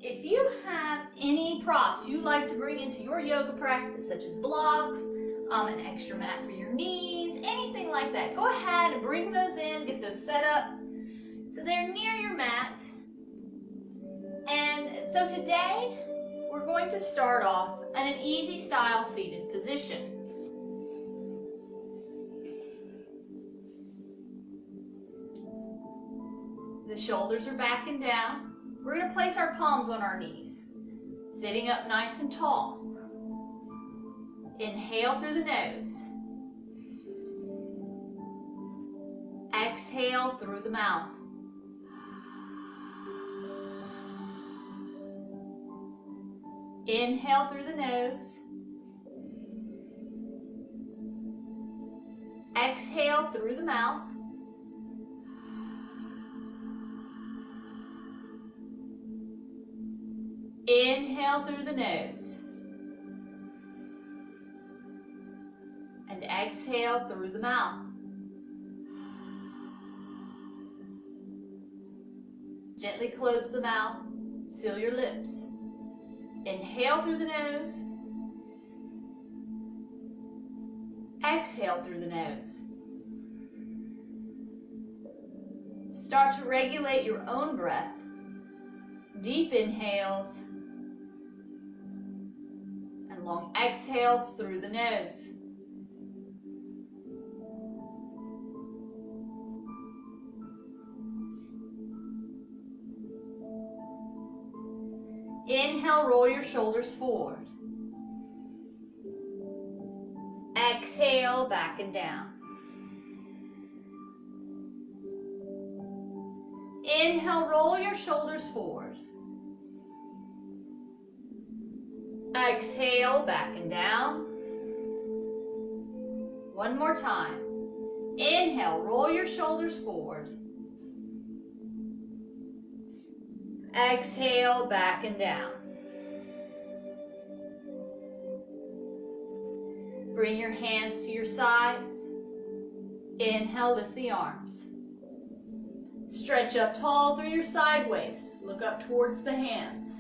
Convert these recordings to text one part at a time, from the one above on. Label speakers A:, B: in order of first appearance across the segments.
A: if you have any props you like to bring into your yoga practice, such as blocks, an extra mat for your knees, anything like that, go ahead and bring those in, get those set up so they're near your mat. And so today, we're going to start off in an easy style seated position. The shoulders are back and down. We're going to place our palms on our knees, sitting up nice and tall. Inhale through the nose. Exhale through the mouth. Inhale through the nose. Exhale through the mouth. Inhale through the nose. And exhale through the mouth. Gently close the mouth, seal your lips. Inhale through the nose. Exhale through the nose. Start to regulate your own breath. Deep inhales and long exhales through the nose. Inhale, roll your shoulders forward. Exhale, back and down. Inhale, roll your shoulders forward. Exhale, back and down. One more time. Inhale, roll your shoulders forward. Exhale, back and down. Bring your hands to your sides. Inhale, lift the arms. Stretch up tall through your side waist. Look up towards the hands.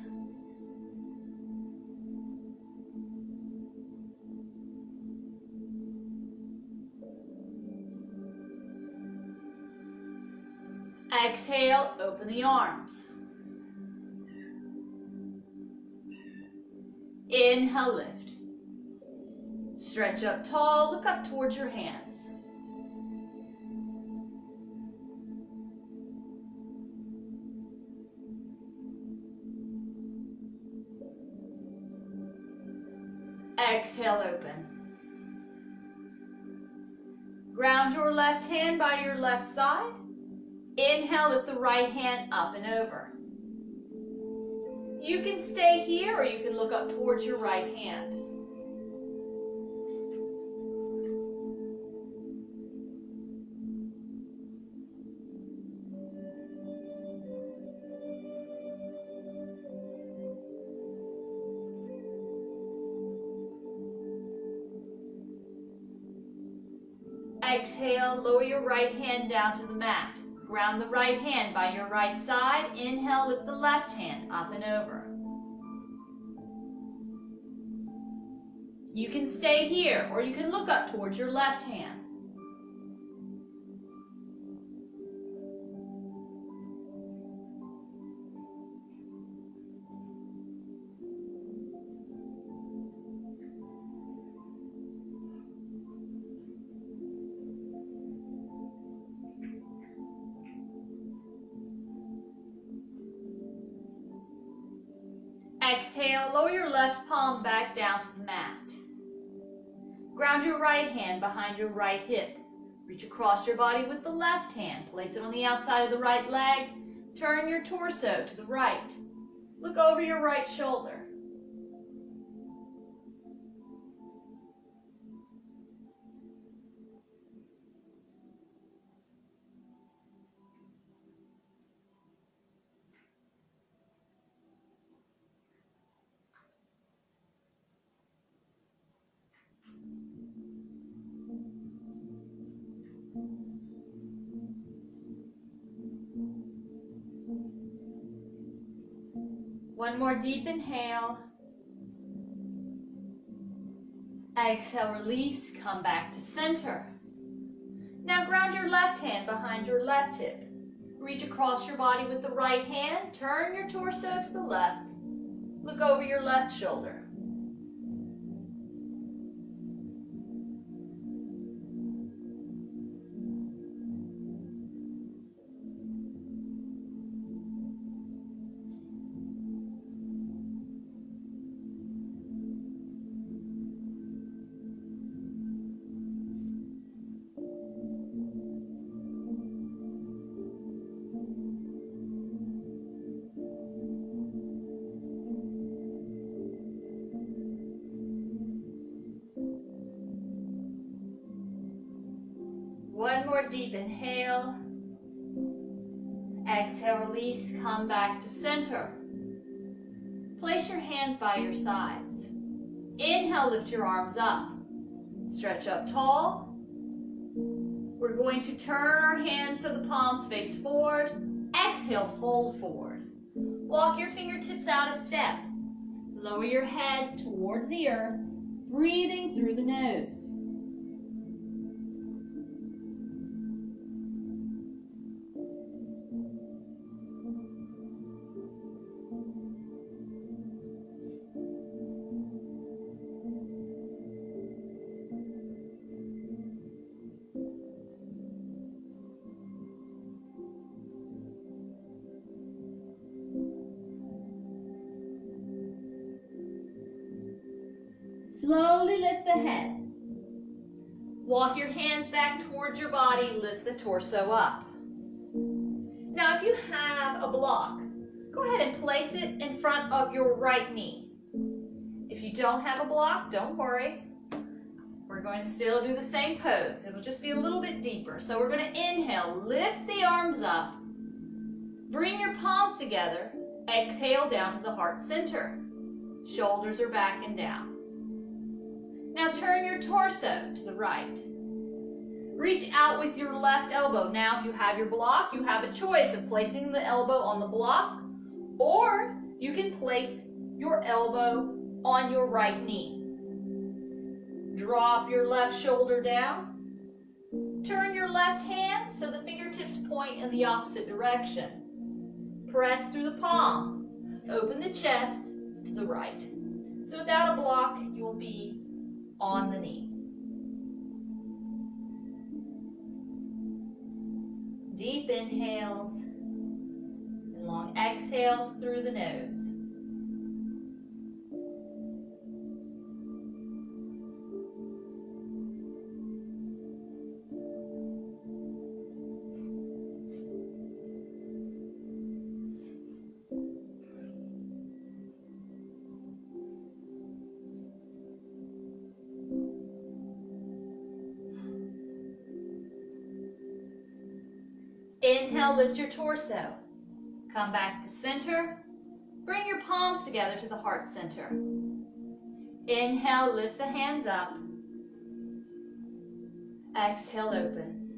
A: Exhale, open the arms. Inhale, lift. Stretch up tall, look up towards your hands. Exhale, open. Ground your left hand by your left side. Inhale, lift the right hand up and over. You can stay here or you can look up towards your right hand. Exhale, lower your right hand down to the mat. Ground the right hand by your right side. Inhale, lift the left hand up and over. You can stay here or you can look up towards your left hand. Exhale, lower your left palm back down to the mat. Ground your right hand behind your right hip. Reach across your body with the left hand. Place it on the outside of the right leg. Turn your torso to the right. Look over your right shoulder. One more deep inhale. Exhale, release, come back to center. Now ground your left hand behind your left hip. Reach across your body with the right hand, turn your torso to the left. Look over your left shoulder. One more deep inhale. Exhale, release, come back to center. Place your hands by your sides. Inhale, lift your arms up. Stretch up tall. We're going to turn our hands so the palms face forward. Exhale, fold forward. Walk your fingertips out a step. Lower your head towards the earth, breathing through the nose. Slowly lift the head. Walk your hands back towards your body, lift the torso up. Now if you have a block, go ahead and place it in front of your right knee. If you don't have a block, don't worry. We're going to still do the same pose. It'll just be a little bit deeper. So we're going to inhale, lift the arms up, bring your palms together, exhale down to the heart center. Shoulders are back and down. Now turn your torso to the right. Reach out with your left elbow. Now if you have your block, you have a choice of placing the elbow on the block, or you can place your elbow on your right knee. Drop your left shoulder down. Turn your left hand so the fingertips point in the opposite direction. Press through the palm. Open the chest to the right. So without a block, you will be on the knee. Deep inhales and long exhales through the nose. Inhale, lift your torso. Come back to center. Bring your palms together to the heart center. Inhale, lift the hands up. Exhale, open.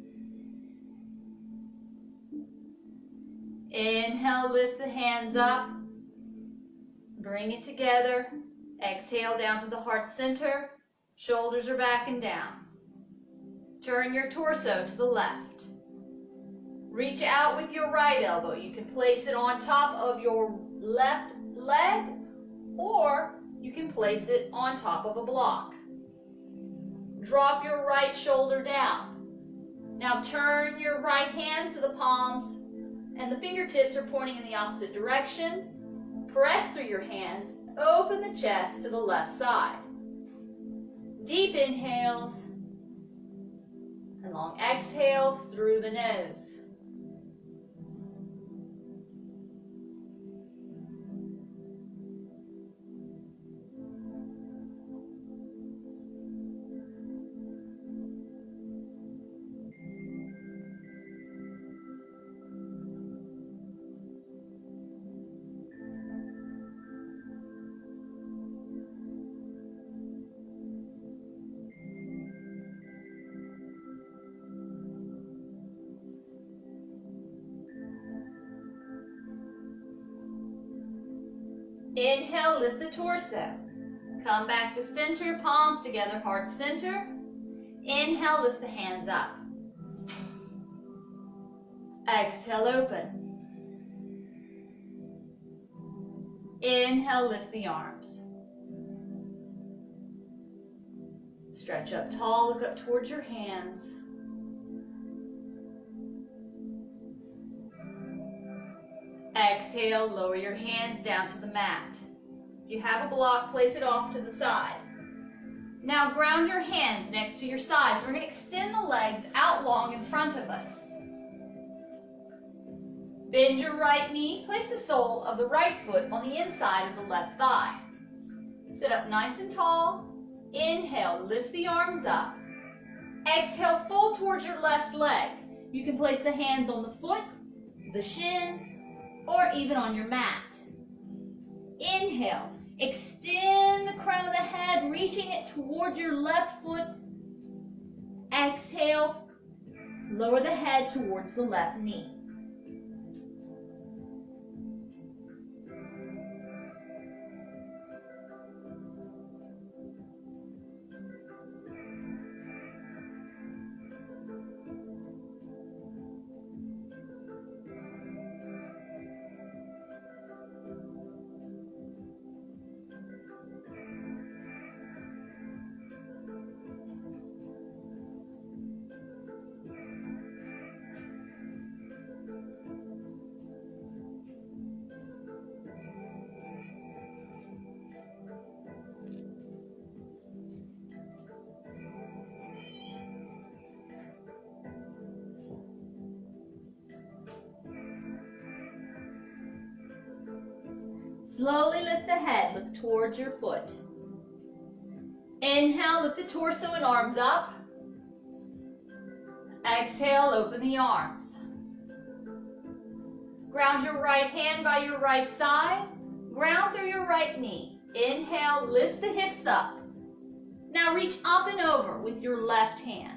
A: Inhale, lift the hands up. Bring it together. Exhale down to the heart center. Shoulders are back and down. Turn your torso to the left. Reach out with your right elbow. You can place it on top of your left leg, or you can place it on top of a block. Drop your right shoulder down. Now turn your right hand to the palms, and the fingertips are pointing in the opposite direction. Press through your hands. Open the chest to the left side. Deep inhales and long exhales through the nose. Inhale, lift the torso. Come back to center, palms together, heart center. Inhale, lift the hands up. Exhale, open. Inhale, lift the arms. Stretch up tall, look up towards your hands. Exhale, lower your hands down to the mat. If you have a block, place it off to the side. Now ground your hands next to your sides. We're going to extend the legs out long in front of us. Bend your right knee. Place the sole of the right foot on the inside of the left thigh. Sit up nice and tall. Inhale, lift the arms up. Exhale, fold towards your left leg. You can place the hands on the foot, the shin, or even on your mat. Inhale, extend the crown of the head, reaching it towards your left foot. Exhale, lower the head towards the left knee. Slowly lift the head, look towards your foot. Inhale, lift the torso and arms up. Exhale, open the arms. Ground your right hand by your right side. Ground through your right knee. Inhale, lift the hips up. Now reach up and over with your left hand.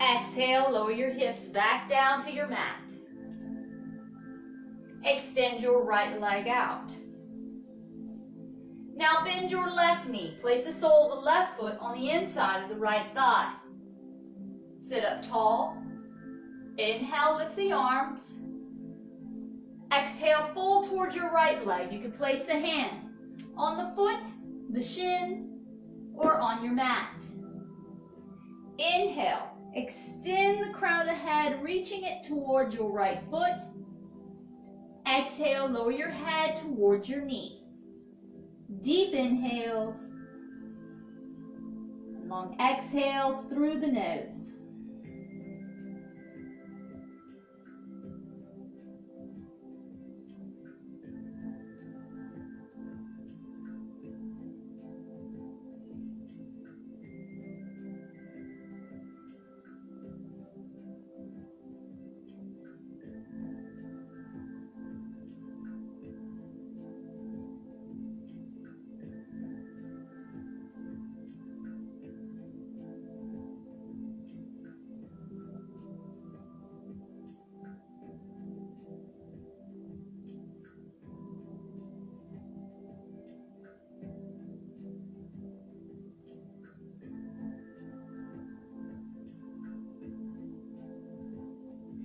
A: Exhale, lower your hips back down to your mat. Extend your right leg out. Now bend your left knee. Place the sole of the left foot on the inside of the right thigh. Sit up tall. Inhale, lift the arms. Exhale, fold towards your right leg. You can place the hand on the foot, the shin, or on your mat. Inhale. Extend the crown of the head, reaching it towards your right foot. Exhale, lower your head towards your knee. Deep inhales. Long exhales through the nose.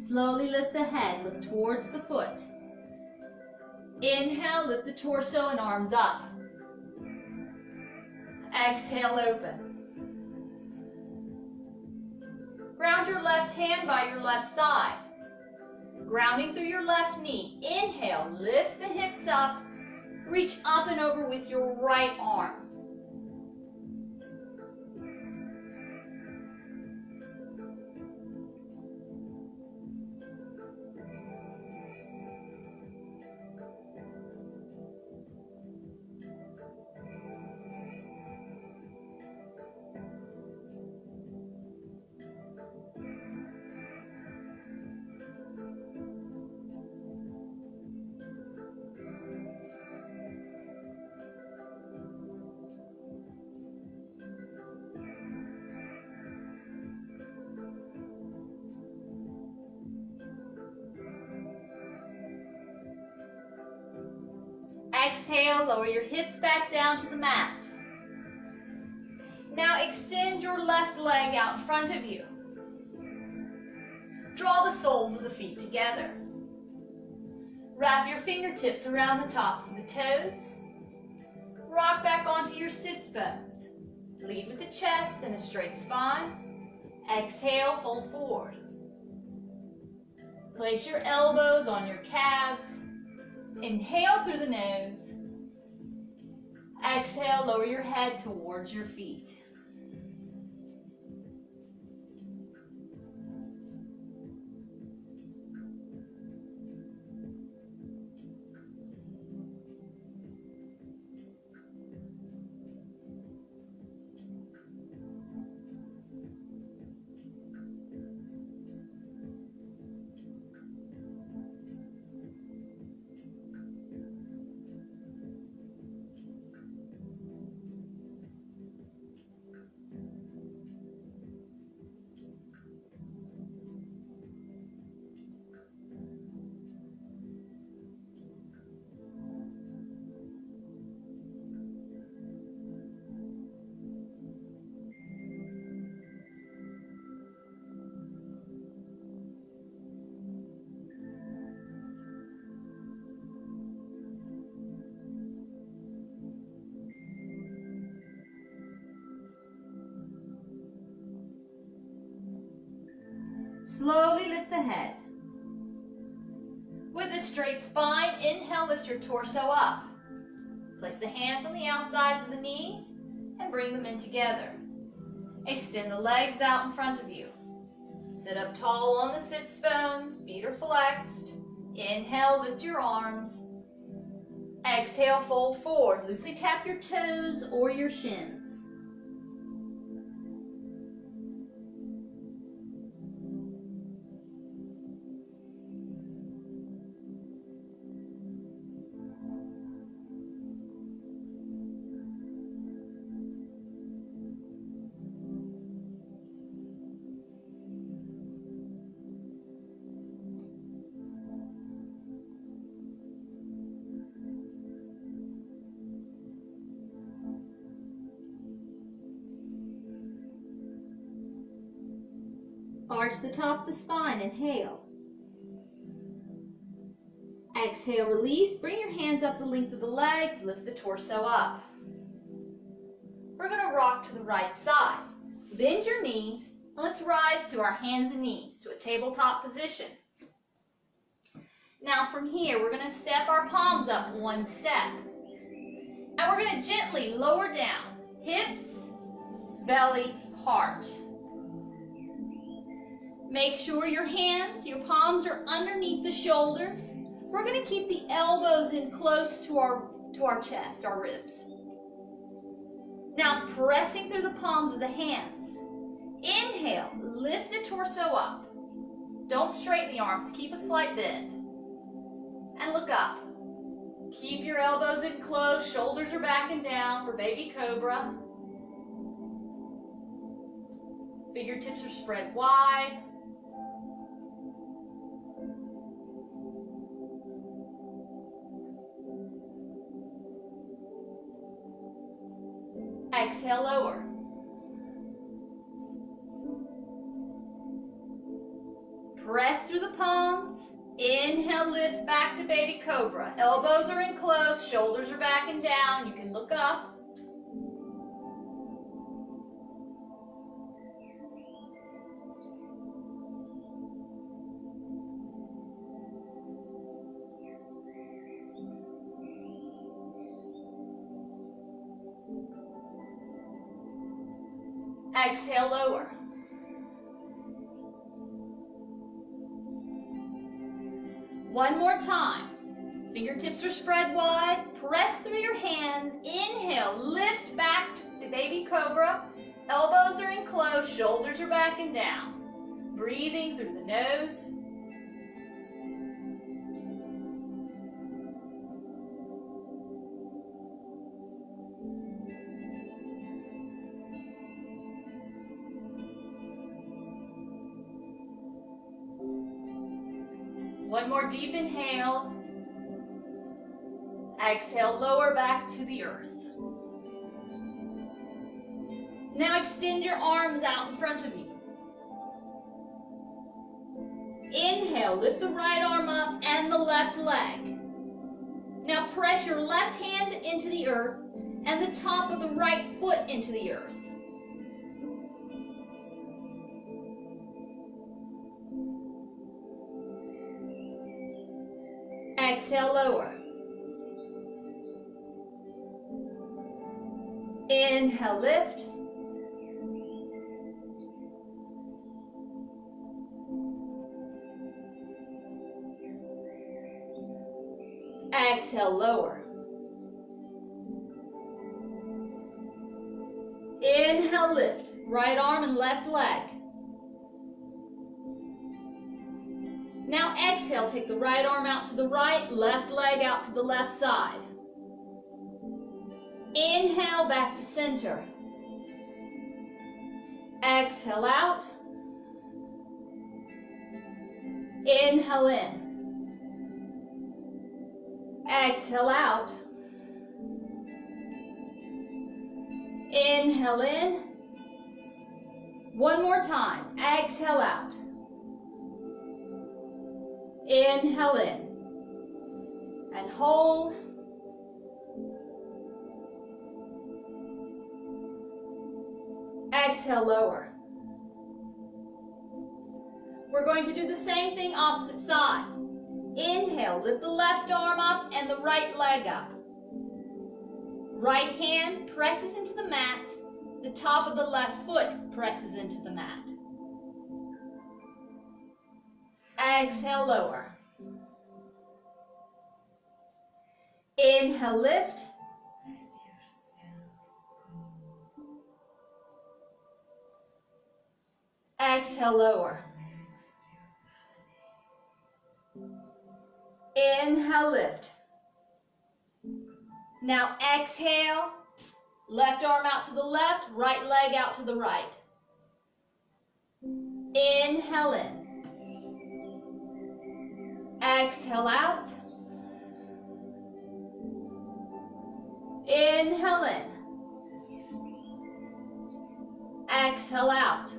A: Slowly lift the head, look towards the foot. Inhale, lift the torso and arms up. Exhale, open. Ground your left hand by your left side. Grounding through your left knee. Inhale, lift the hips up. Reach up and over with your right arm. Exhale, lower your hips back down to the mat. Now extend your left leg out in front of you. Draw the soles of the feet together. Wrap your fingertips around the tops of the toes. Rock back onto your sits bones. Lead with the chest and a straight spine. Exhale, fold forward. Place your elbows on your calves. Inhale through the nose. Exhale, lower your head towards your feet. Slowly lift the head. With a straight spine, inhale, lift your torso up. Place the hands on the outsides of the knees and bring them in together. Extend the legs out in front of you. Sit up tall on the sits bones, feet are flexed. Inhale, lift your arms. Exhale, fold forward. Loosely tap your toes or your shins. Arch the top of the spine, inhale. Exhale, release. Bring your hands up the length of the legs, lift the torso up. We're going to rock to the right side. Bend your knees, and let's rise to our hands and knees to a tabletop position. Now from here, we're going to step our palms up one step. And we're going to gently lower down, hips, belly, heart. Make sure your hands, your palms are underneath the shoulders. We're going to keep the elbows in close to our chest, our ribs. Now pressing through the palms of the hands. Inhale, lift the torso up. Don't straighten the arms, keep a slight bend. And look up. Keep your elbows in close, shoulders are back and down for baby cobra. Fingertips are spread wide. Exhale, lower. Press through the palms. Inhale, lift back to baby cobra. Elbows are in close, shoulders are back and down. You can look up. Exhale, lower. One more time. Fingertips are spread wide. Press through your hands. Inhale, lift back to baby cobra. Elbows are in close, shoulders are back and down. Breathing through the nose. One more deep inhale. Exhale, lower back to the earth. Now extend your arms out in front of you. Inhale, lift the right arm up and the left leg. Now press your left hand into the earth and the top of the right foot into the earth. Exhale, lower. Inhale, lift. Exhale, lower. Inhale, lift. Right arm and left leg. Now exhale, take the right arm out to the right, left leg out to the left side. Inhale, back to center. Exhale out. Inhale in. Exhale out. Inhale in. One more time. Exhale out. Inhale in. And hold. Exhale, lower. We're going to do the same thing opposite side. Inhale, lift the left arm up and the right leg up. Right hand presses into the mat. The top of the left foot presses into the mat. Exhale, lower. Inhale, lift. Exhale, lower. Inhale, lift. Now exhale, left arm out to the left, right leg out to the right. Inhale in. Exhale out. Inhale in. Exhale out.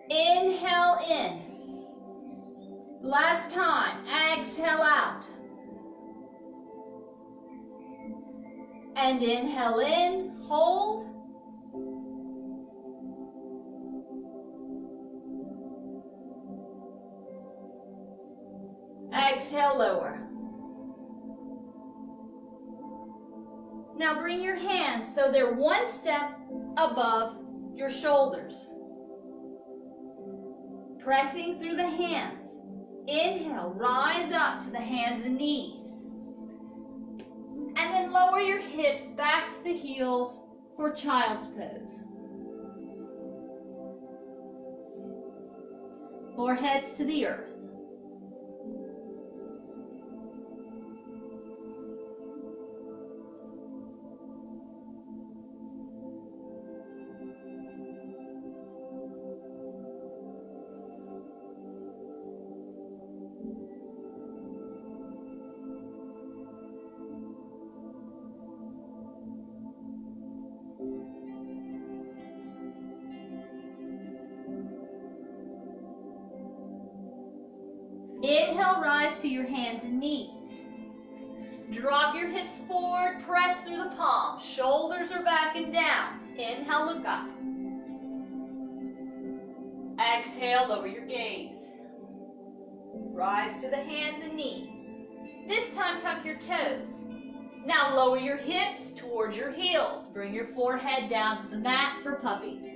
A: Inhale in. Last time, exhale out. And inhale in, hold. Exhale, lower. Now bring your hands so they're one step above your shoulders. Pressing through the hands. Inhale, rise up to the hands and knees. And then lower your hips back to the heels for child's pose. Foreheads to the earth. Inhale, rise to your hands and knees. Drop your hips forward, press through the palms. Shoulders are back and down. Inhale, look up. Exhale, lower your gaze. Rise to the hands and knees. This time, tuck your toes. Now lower your hips towards your heels. Bring your forehead down to the mat for puppy.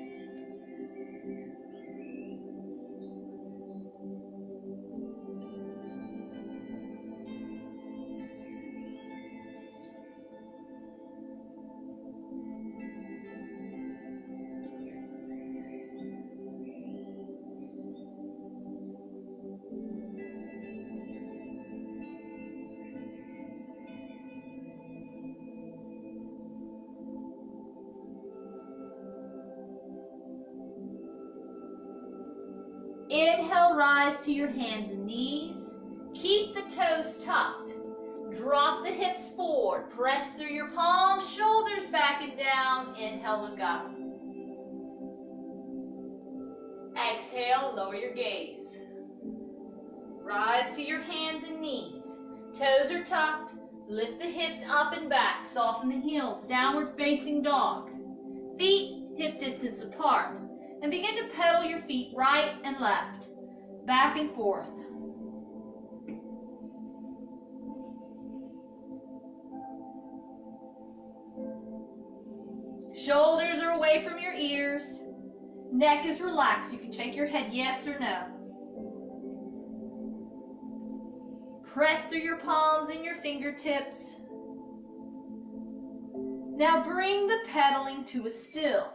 A: Inhale, rise to your hands and knees. Keep the toes tucked. Drop the hips forward. Press through your palms, shoulders back and down. Inhale, look up. Exhale, lower your gaze. Rise to your hands and knees. Toes are tucked. Lift the hips up and back. Soften the heels. Downward facing dog. Feet hip distance apart. And begin to pedal your feet right and left. Back and forth. Shoulders are away from your ears. Neck is relaxed. You can shake your head yes or no. Press through your palms and your fingertips. Now bring the pedaling to a still.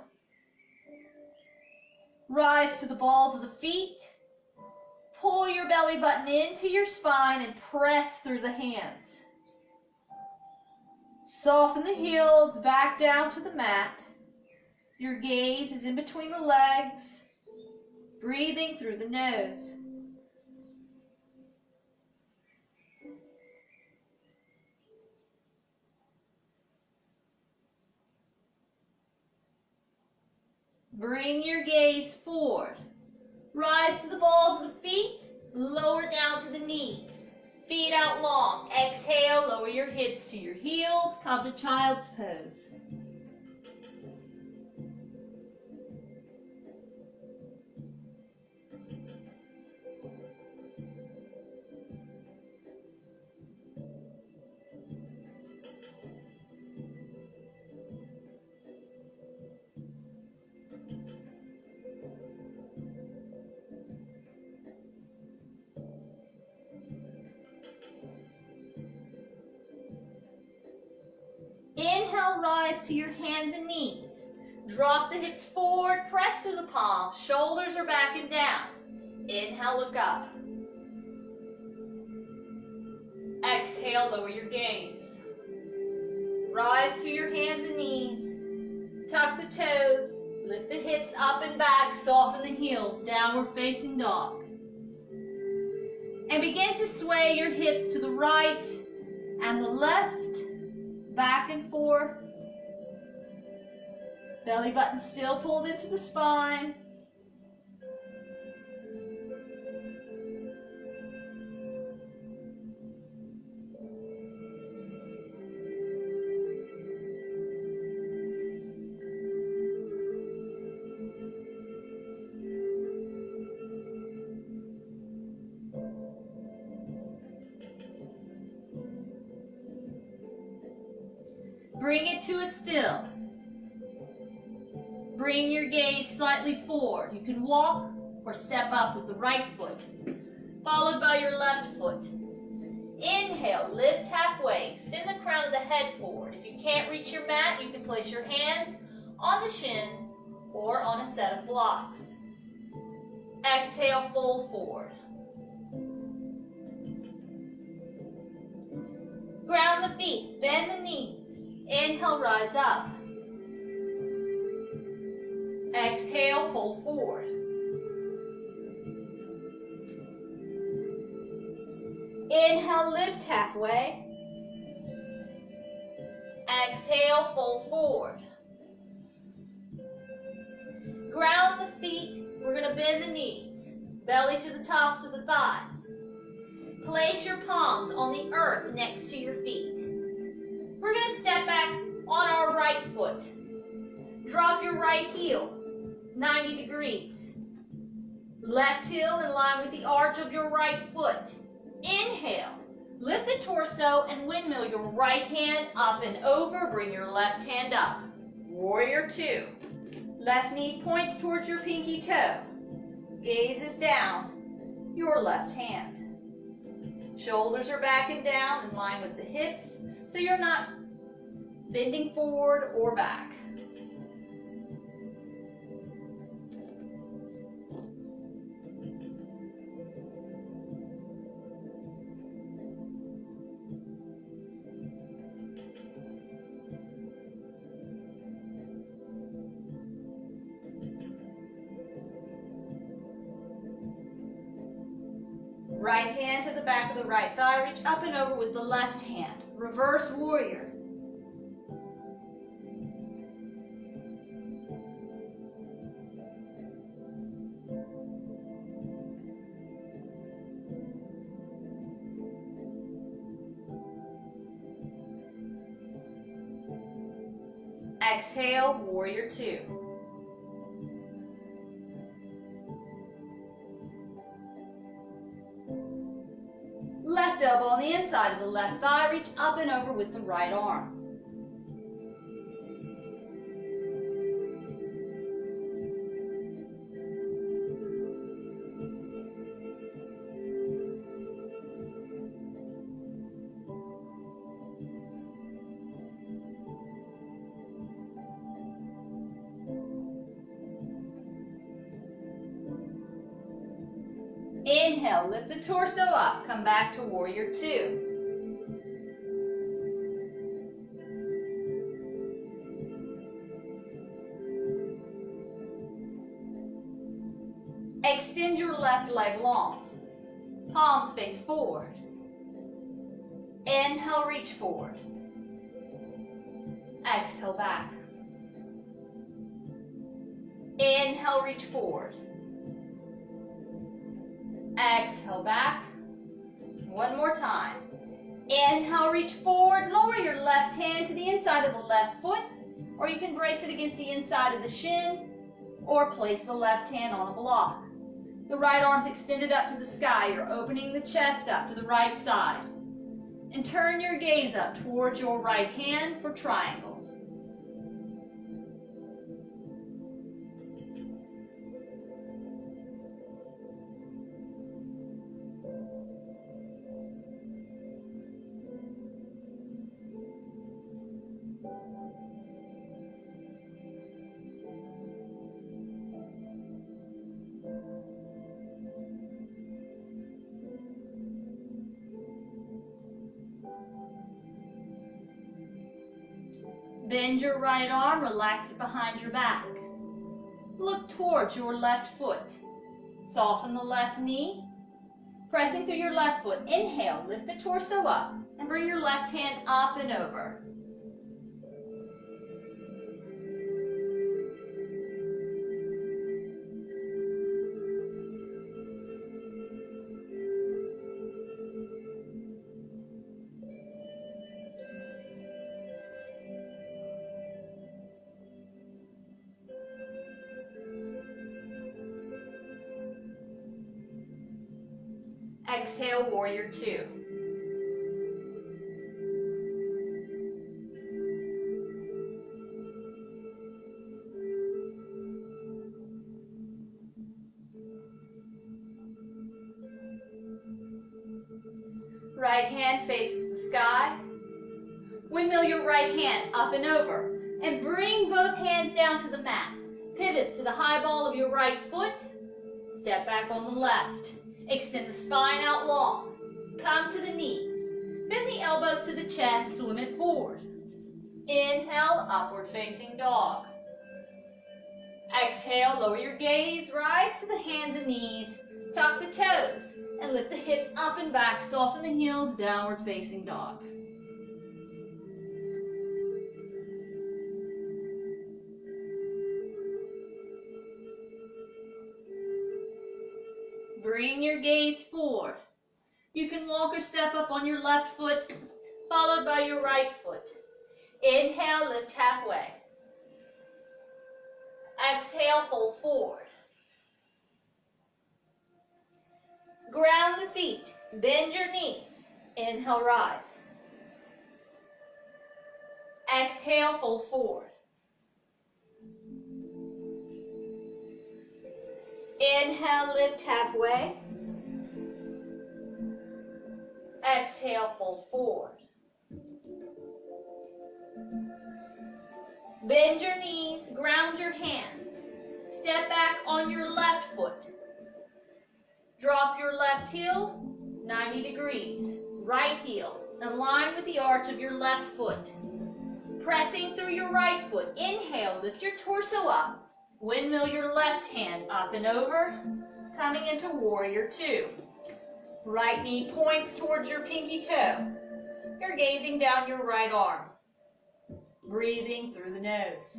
A: Rise to the balls of the feet. Pull your belly button into your spine and press through the hands. Soften the heels back down to the mat. Your gaze is in between the legs, breathing through the nose. Bring your gaze forward. Rise to the balls of the feet, lower down to the knees. Feet out long. Exhale, lower your hips to your heels. Come to child's pose. Inhale, rise to your hands and knees. Drop the hips forward, press through the palms. Shoulders are back and down. Inhale, look up. Exhale, lower your gaze. Rise to your hands and knees. Tuck the toes. Lift the hips up and back. Soften the heels. Downward facing dog. And begin to sway your hips to the right and the left. Back and forth. Belly button still pulled into the spine. Bring it to a still. Bring your gaze slightly forward. You can walk or step up with the right foot, followed by your left foot. Inhale, lift halfway. Extend the crown of the head forward. If you can't reach your mat, you can place your hands on the shins or on a set of blocks. Exhale, fold forward. Ground the feet, bend the knees. Inhale, rise up. Exhale, fold forward. Inhale, lift halfway. Exhale, fold forward. Ground the feet. We're going to bend the knees. Belly to the tops of the thighs. Place your palms on the earth next to your feet. We're going to step back on our right foot. Drop your right heel 90 degrees. Left heel in line with the arch of your right foot. Inhale. Lift the torso and windmill your right hand up and over. Bring your left hand up. Warrior two. Left knee points towards your pinky toe. Gaze is down your left hand. Shoulders are back and down in line with the hips, so you're not bending forward or back. Right hand to the back of the right thigh, reach up and over with the left hand. Reverse warrior. Exhale, warrior two. Left elbow on the inside of the left thigh, reach up and over with the right arm. Inhale, lift the torso up, come back to warrior two. Extend your left leg long. Palms face forward. Inhale, reach forward. Exhale, back. Inhale, reach forward. Exhale, back. One more time. Inhale, reach forward. Lower your left hand to the inside of the left foot, or you can brace it against the inside of the shin, or place the left hand on a block. The right arm's extended up to the sky. You're opening the chest up to the right side. And turn your gaze up towards your right hand for triangle. Bend your right arm, relax it behind your back. Look towards your left foot. Soften the left knee. Pressing through your left foot, inhale, lift the torso up, and bring your left hand up and over. Exhale, warrior two. Right hand faces the sky. Windmill your right hand up and over, and bring both hands down to the mat. Pivot to the high ball of your right foot. Step back on the left. Extend the spine out long. Come to the knees. Bend the elbows to the chest, swim it forward. Inhale, upward facing dog. Exhale, lower your gaze, rise to the hands and knees, tuck the toes, and lift the hips up and back, soften the heels, downward facing dog. Bring your gaze forward. You can walk or step up on your left foot, followed by your right foot. Inhale, lift halfway. Exhale, fold forward. Ground the feet, bend your knees. Inhale, rise. Exhale, fold forward. Inhale, lift halfway. Exhale, fold forward. Bend your knees, ground your hands. Step back on your left foot. Drop your left heel 90 degrees. Right heel in line with the arch of your left foot. Pressing through your right foot. Inhale, lift your torso up. Windmill your left hand up and over, coming into warrior two. Right knee points towards your pinky toe. You're gazing down your right arm. Breathing through the nose.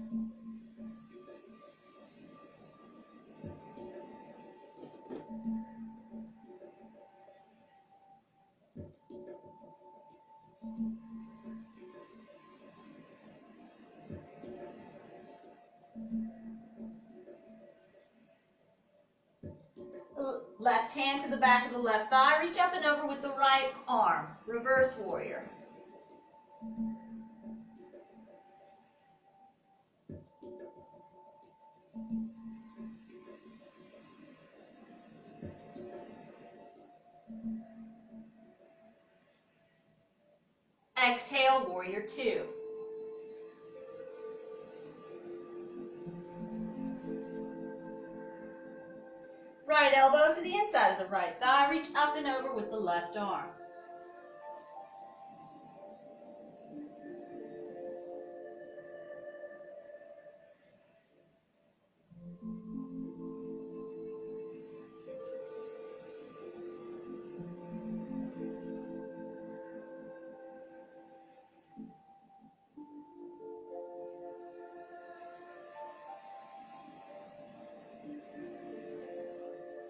A: Left hand to the back of the left thigh. Reach up and over with the right arm. Reverse warrior. Exhale, warrior two. Right elbow to the inside of the right thigh. Reach up and over with the left arm.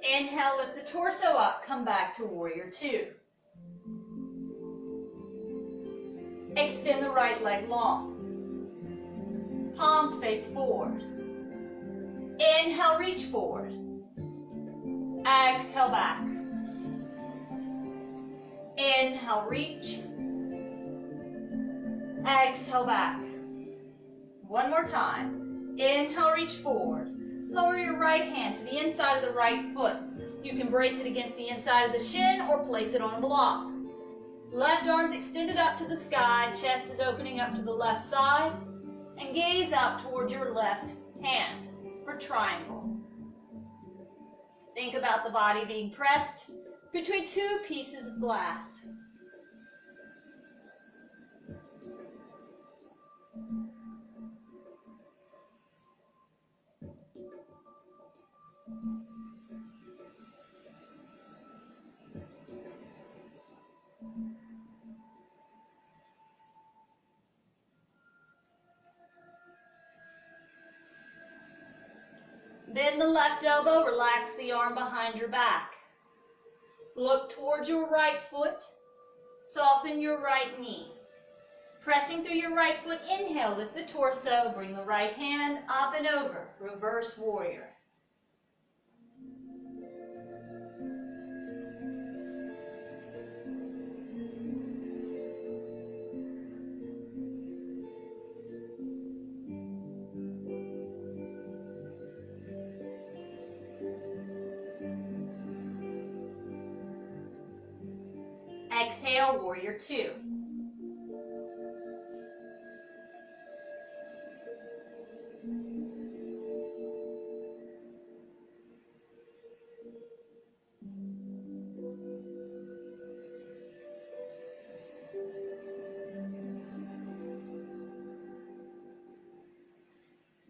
A: Inhale, lift the torso up, come back to warrior two. Extend the right leg long. Palms face forward. Inhale, reach forward. Exhale, back. Inhale, reach. Exhale, back. One more time. Inhale, reach forward. Lower your right hand to the inside of the right foot. You can brace it against the inside of the shin or place it on a block. Left arm's extended up to the sky, chest is opening up to the left side, and gaze up towards your left hand for triangle. Think about the body being pressed between two pieces of glass. Bend the left elbow, relax the arm behind your back. Look towards your right foot, soften your right knee. Pressing through your right foot, inhale, lift the torso, bring the right hand up and over, reverse warrior. Exhale, warrior two.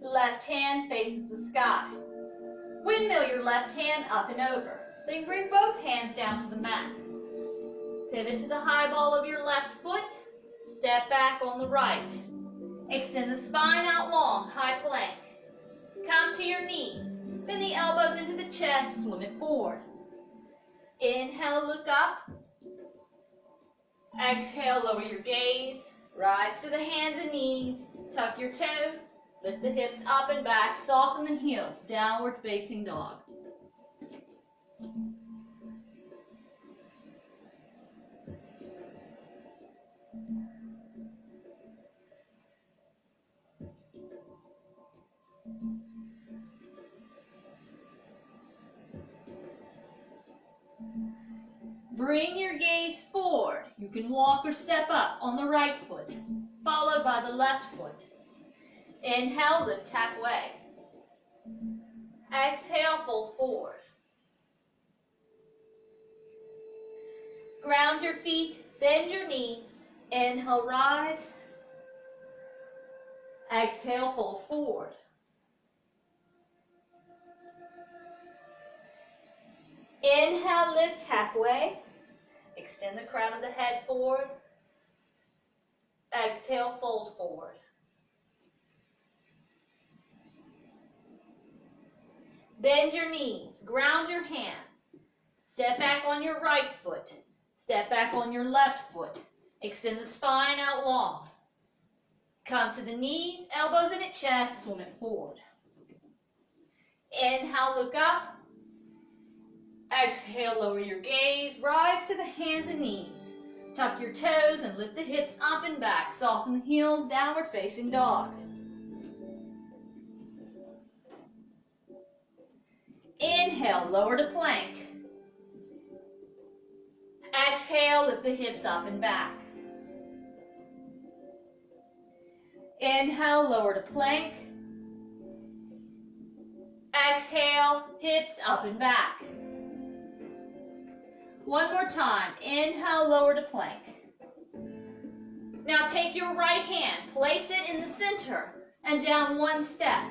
A: Left hand faces the sky. Windmill your left hand up and over. Then bring both hands down to the mat. Pivot to the high ball of your left foot. Step back on the right. Extend the spine out long, high plank. Come to your knees. Bend the elbows into the chest, swim it forward. Inhale, look up. Exhale, lower your gaze. Rise to the hands and knees. Tuck your toes. Lift the hips up and back. Soften the heels. Downward facing dog. Bring your gaze forward. You can walk or step up on the right foot, followed by the left foot. Inhale, lift halfway. Exhale, fold forward. Ground your feet, bend your knees. Inhale, rise. Exhale, fold forward. Inhale, lift halfway. Extend the crown of the head forward. Exhale, fold forward. Bend your knees, ground your hands. Step back on your right foot. Step back on your left foot. Extend the spine out long. Come to the knees, elbows in at chest, swim it forward. Inhale, look up. Exhale, lower your gaze, rise to the hands and knees. Tuck your toes and lift the hips up and back. Soften the heels, downward facing dog. Inhale, lower to plank. Exhale, lift the hips up and back. Inhale, lower to plank. Exhale, hips up and back. One more time. Inhale, lower to plank. Now take your right hand, place it in the center, and down one step.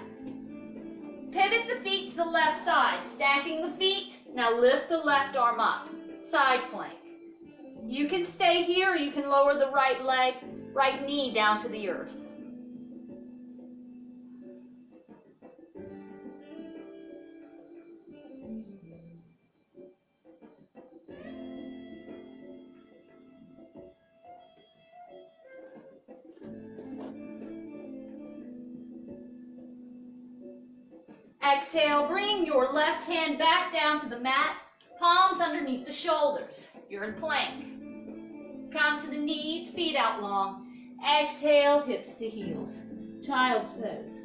A: Pivot the feet to the left side, stacking the feet. Now lift the left arm up, side plank. You can stay here, or you can lower the right leg, right knee down to the earth. Exhale, bring your left hand back down to the mat, palms underneath the shoulders. You're in plank. Come to the knees, feet out long. Exhale, hips to heels. Child's pose.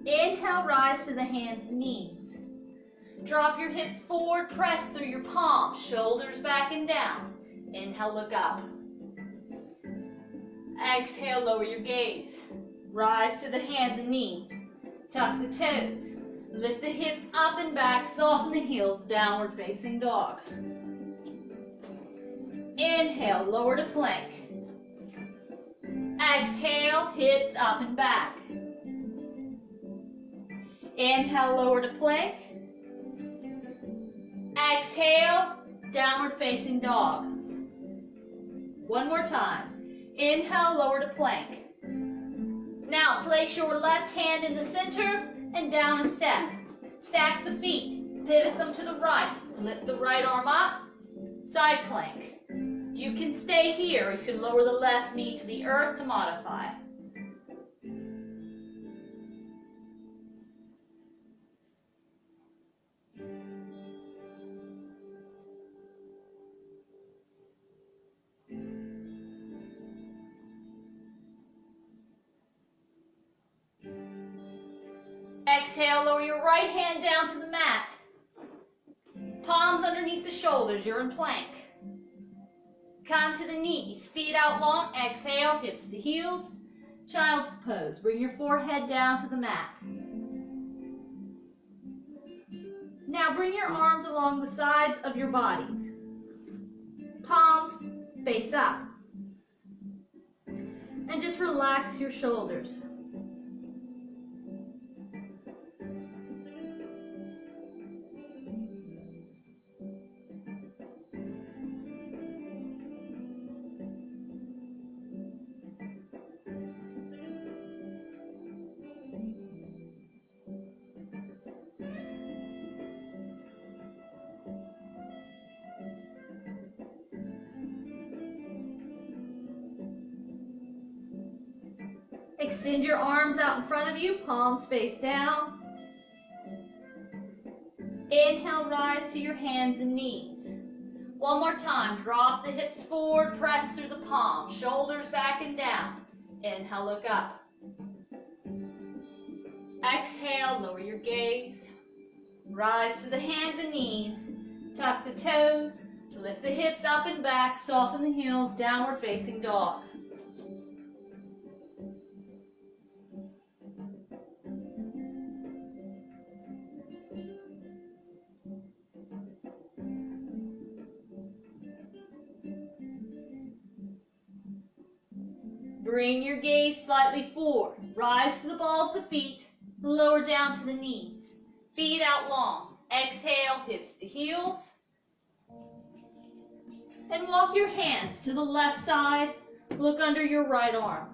A: Inhale, rise to the hands and knees. Drop your hips forward, press through your palms, shoulders back and down. Inhale, look up. Exhale, lower your gaze. Rise to the hands and knees. Tuck the toes. Lift the hips up and back, soften the heels, downward facing dog. Inhale, lower to plank. Exhale, hips up and back. Inhale, lower to plank. Exhale, downward facing dog. One more time. Inhale, lower to plank. Now place your left hand in the center and down a step. Stack the feet, pivot them to the right. Lift the right arm up, side plank. You can stay here, you can lower the left knee to the earth to modify. Exhale, lower your right hand down to the mat. Palms underneath the shoulders, you're in plank. Come to the knees, feet out long. Exhale, hips to heels. Child's pose. Bring your forehead down to the mat. Now bring your arms along the sides of your bodies. Palms face up. And just relax your shoulders. Extend your arms out in front of you, palms face down. Inhale, rise to your hands and knees. One more time, drop the hips forward, press through the palms, shoulders back and down. Inhale, look up. Exhale, lower your gaze. Rise to the hands and knees. Tuck the toes, lift the hips up and back, soften the heels, downward facing dog. Bring your gaze slightly forward. Rise to the balls of the feet. Lower down to the knees. Feet out long. Exhale, hips to heels. And walk your hands to the left side. Look under your right arm.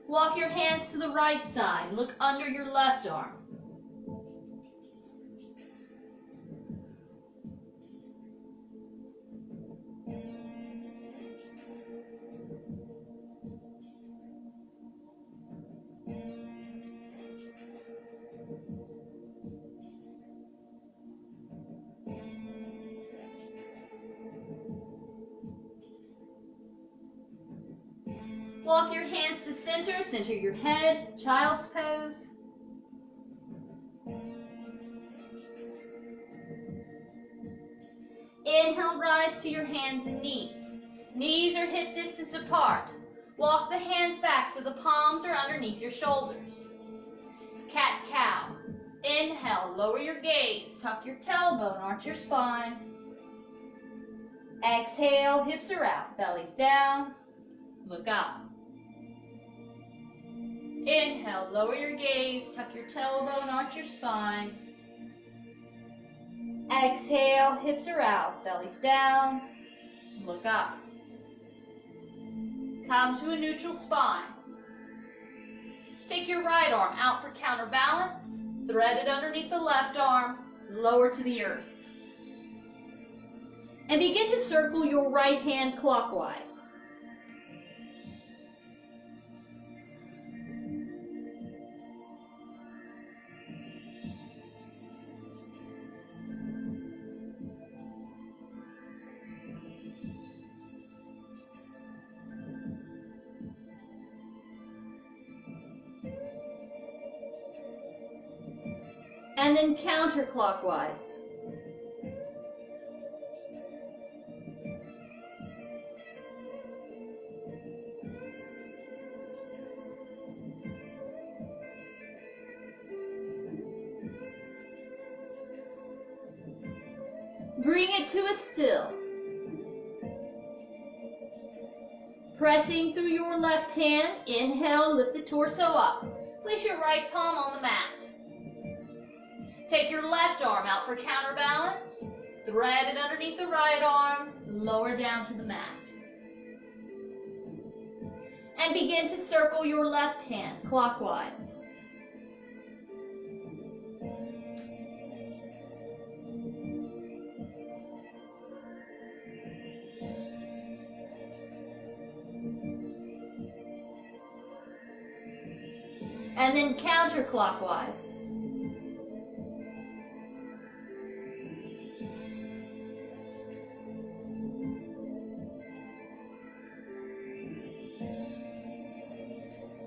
A: Walk your hands to the right side. Look under your left arm. Walk your hands to center. Center your head. Child's pose. Inhale, rise to your hands and knees. Knees are hip distance apart. Walk the hands back so the palms are underneath your shoulders. Cat-cow. Inhale, lower your gaze. Tuck your tailbone, arch your spine. Exhale, hips are out, belly's down. Look up. Inhale, lower your gaze, tuck your tailbone, arch your spine. Exhale, hips are out, belly's down. Look up. Come to a neutral spine. Take your right arm out for counterbalance. Thread it underneath the left arm, lower to the earth. And begin to circle your right hand clockwise. And then counterclockwise. Bring it to a still. Pressing through your left hand, inhale, lift the torso up. Place your right palm on the mat. Take your left arm out for counterbalance. Thread it underneath the right arm, lower down to the mat. And begin to circle your left hand clockwise. And then counterclockwise.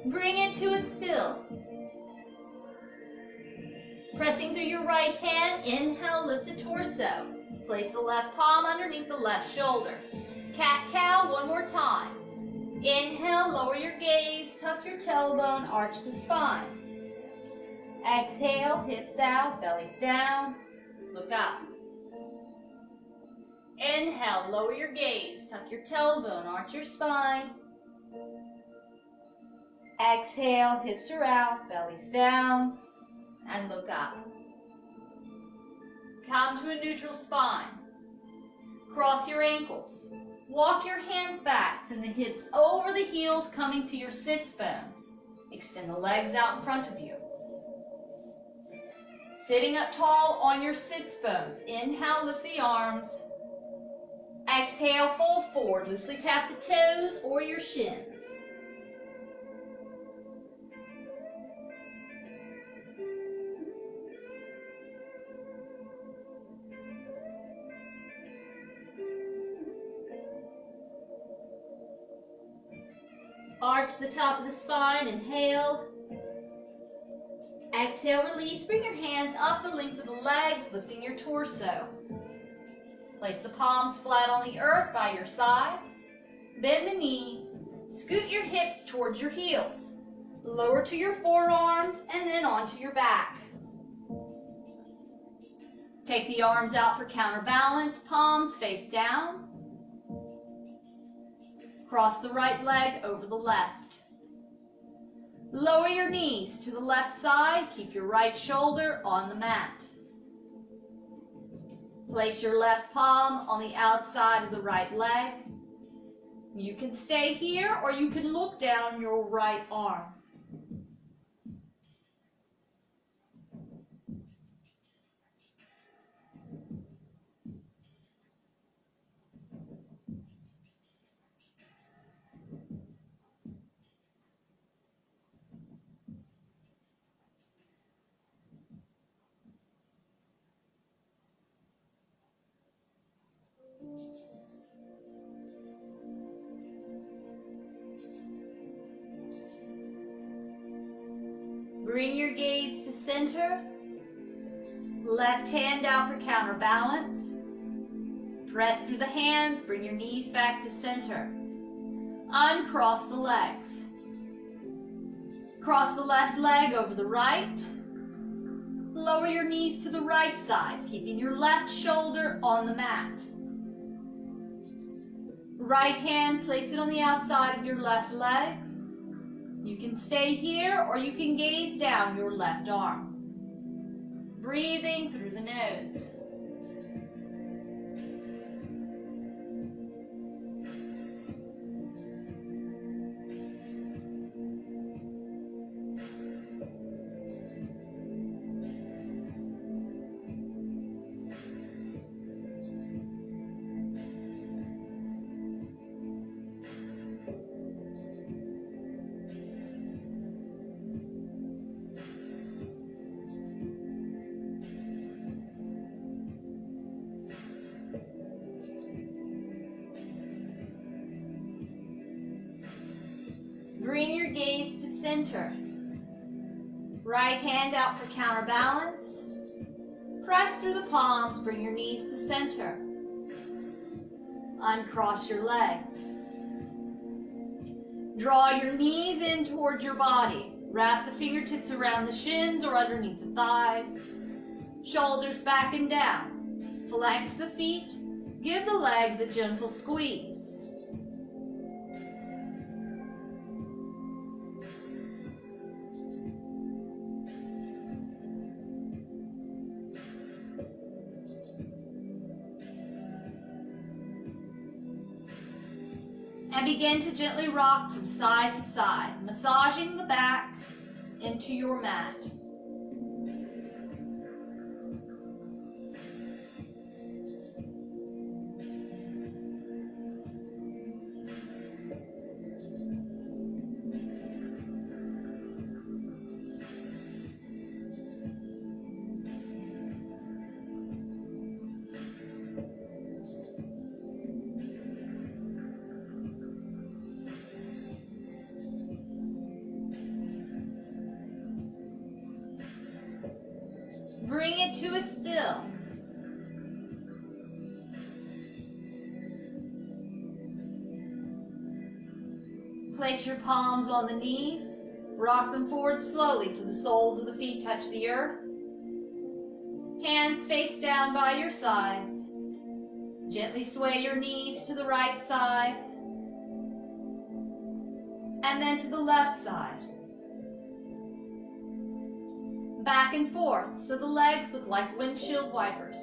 A: Bring it to a still. Pressing through your right hand, inhale, lift the torso. Place the left palm underneath the left shoulder. Cat-cow, one more time. Inhale, lower your gaze, tuck your tailbone, arch the spine. Exhale, hips out, belly's down, look up. Inhale, lower your gaze, tuck your tailbone, arch your spine. Exhale, hips are out, belly's down, and look up. Come to a neutral spine. Cross your ankles. Walk your hands back, send the hips over the heels, coming to your sits bones. Extend the legs out in front of you. Sitting up tall on your sits bones. Inhale, lift the arms. Exhale, fold forward. Loosely tap the toes or your shins. Arch the top of the spine, inhale. Exhale, release. Bring your hands up the length of the legs, lifting your torso. Place the palms flat on the earth by your sides. Bend the knees. Scoot your hips towards your heels. Lower to your forearms and then onto your back. Take the arms out for counterbalance, palms face down. Cross the right leg over the left. Lower your knees to the left side. Keep your right shoulder on the mat. Place your left palm on the outside of the right leg. You can stay here or you can look down your right arm. Bring your gaze to center. Left hand out for counterbalance. Press through the hands, bring your knees back to center. Uncross the legs. Cross the left leg over the right. Lower your knees to the right side, keeping your left shoulder on the mat. Right hand, place it on the outside of your left leg. You can stay here or you can gaze down your left arm. Breathing through the nose. Bring your gaze to center. Right hand out for counterbalance. Press through the palms, bring your knees to center. Uncross your legs. Draw your knees in towards your body. Wrap the fingertips around the shins or underneath the thighs. Shoulders back and down. Flex the feet. Give the legs a gentle squeeze. And begin to gently rock from side to side, massaging the back into your mat. Bring it to a still. Place your palms on the knees. Rock them forward slowly till the soles of the feet touch the earth. Hands face down by your sides. Gently sway your knees to the right side and then to the left side. Back and forth so the legs look like windshield wipers.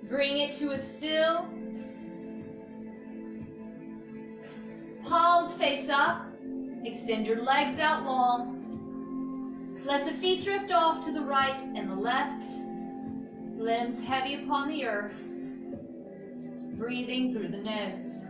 A: Bring it to a still. Palms face up. Extend your legs out long. Let the feet drift off to the right and the left. Limbs heavy upon the earth. Breathing through the nose.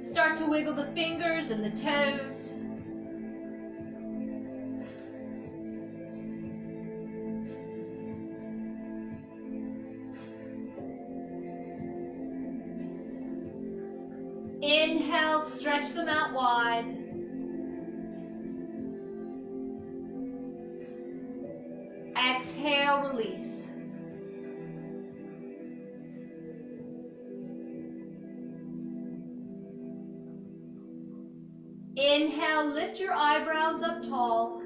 A: Start to wiggle the fingers and the toes. Inhale, stretch them out wide. Exhale, release. Inhale, lift your eyebrows up tall.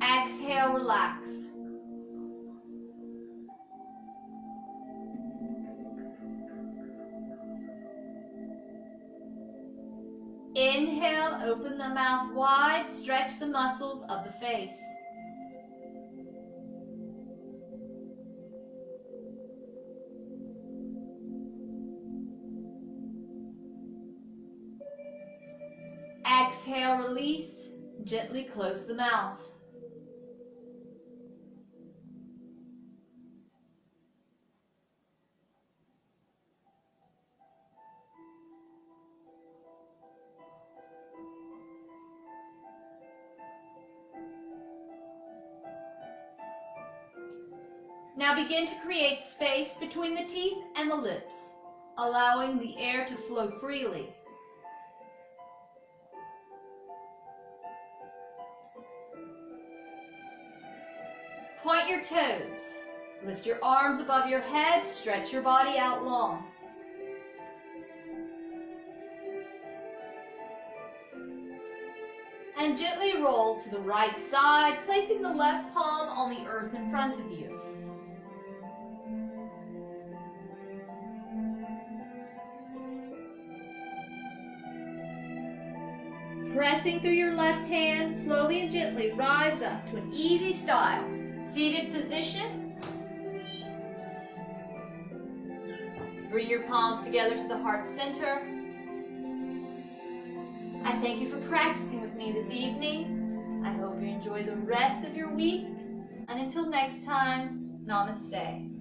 A: Exhale, relax. Inhale, open the mouth wide, stretch the muscles of the face. Exhale, release, gently close the mouth. Now begin to create space between the teeth and the lips, allowing the air to flow freely. Point your toes. Lift your arms above your head, stretch your body out long. And gently roll to the right side, placing the left palm on the earth in front of you. Pressing through your left hand, slowly and gently rise up to an easy style. Seated position. Bring your palms together to the heart center. I thank you for practicing with me this evening. I hope you enjoy the rest of your week. And until next time, namaste.